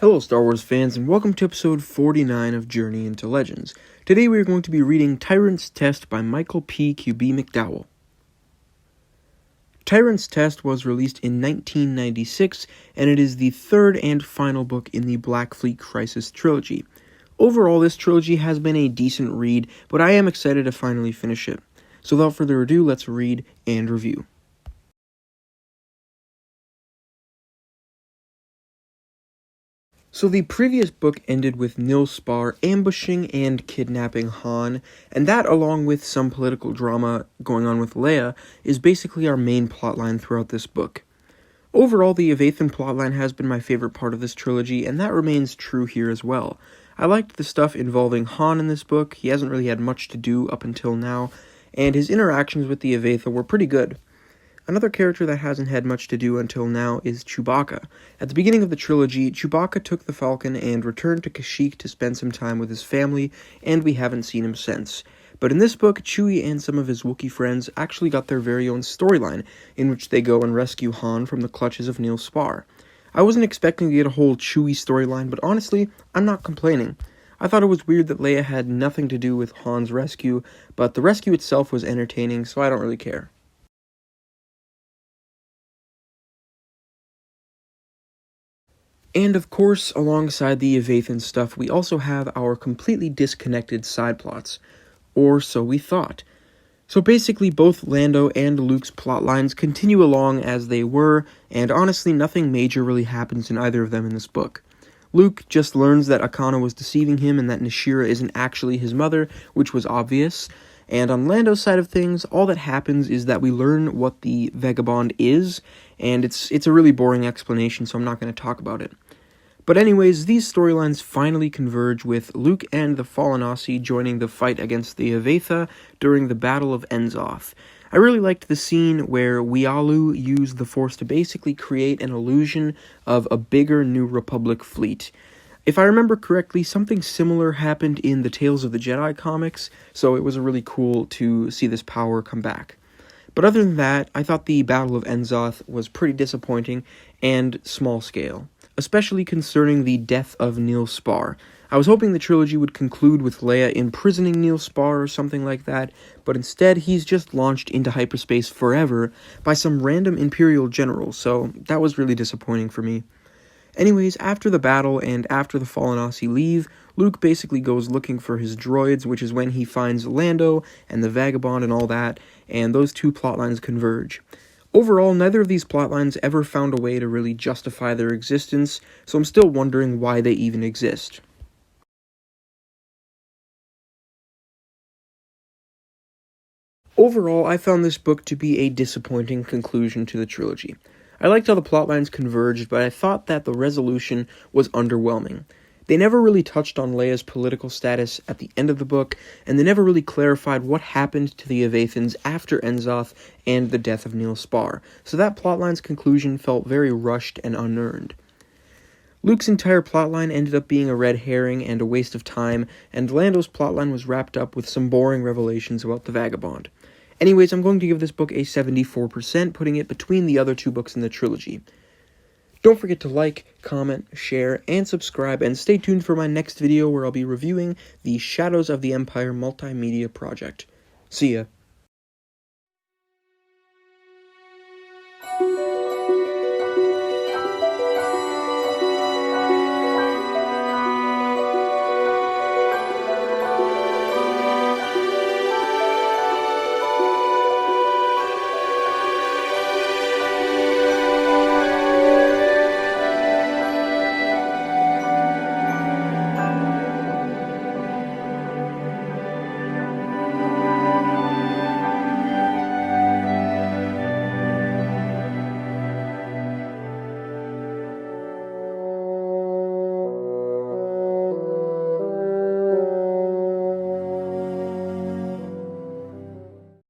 Hello Star Wars fans, and welcome to episode 49 of Journey into Legends. Today we are going to be reading Tyrant's Test by Michael P. QB McDowell. Tyrant's Test was released in 1996, and it is the third and final book in the Black Fleet Crisis trilogy. Overall, this trilogy has been a decent read, but I am excited to finally finish it. So without further ado, let's read and review. So the previous book ended with Nil Spar ambushing and kidnapping Han, and that, along with some political drama going on with Leia, is basically our main plotline throughout this book. Overall, the Evathan plotline has been my favorite part of this trilogy, and that remains true here as well. I liked the stuff involving Han in this book. He hasn't really had much to do up until now, and his interactions with the Evatha were pretty good. Another character that hasn't had much to do until now is Chewbacca. At the beginning of the trilogy, Chewbacca took the Falcon and returned to Kashyyyk to spend some time with his family, and we haven't seen him since. But in this book, Chewie and some of his Wookiee friends actually got their very own storyline, in which they go and rescue Han from the clutches of Nil Spar. I wasn't expecting to get a whole Chewie storyline, but honestly, I'm not complaining. I thought it was weird that Leia had nothing to do with Han's rescue, but the rescue itself was entertaining, so I don't really care. And of course, alongside the Evathan stuff, we also have our completely disconnected side plots. Or so we thought. So basically, both Lando and Luke's plotlines continue along as they were, and honestly, nothing major really happens in either of them in this book. Luke just learns that Akana was deceiving him and that Nashira isn't actually his mother, which was obvious. And on Lando's side of things, all that happens is that we learn what the Vagabond is, and it's a really boring explanation, so I'm not going to talk about it. But anyways, these storylines finally converge with Luke and the Fallen Aussie joining the fight against the Evatha during the Battle of Enzoth. I really liked the scene where Wealu used the Force to basically create an illusion of a bigger New Republic fleet. If I remember correctly, something similar happened in the Tales of the Jedi comics, so it was really cool to see this power come back. But other than that, I thought the Battle of Enzoth was pretty disappointing and small scale, especially concerning the death of Nil Spar. I was hoping the trilogy would conclude with Leia imprisoning Nil Spar or something like that, but instead he's just launched into hyperspace forever by some random Imperial general, so that was really disappointing for me. Anyways, after the battle and after the Fallen Aussie leave, Luke basically goes looking for his droids, which is when he finds Lando and the Vagabond and all that, and those two plotlines converge. Overall, neither of these plotlines ever found a way to really justify their existence, so I'm still wondering why they even exist. Overall, I found this book to be a disappointing conclusion to the trilogy. I liked how the plotlines converged, but I thought that the resolution was underwhelming. They never really touched on Leia's political status at the end of the book, and they never really clarified what happened to the Evathans after Enzoth and the death of Nil Spar, so that plotline's conclusion felt very rushed and unearned. Luke's entire plotline ended up being a red herring and a waste of time, and Lando's plotline was wrapped up with some boring revelations about the Vagabond. Anyways, I'm going to give this book a 74%, putting it between the other two books in the trilogy. Don't forget to like, comment, share, and subscribe, and stay tuned for my next video where I'll be reviewing the Shadows of the Empire multimedia project. See ya.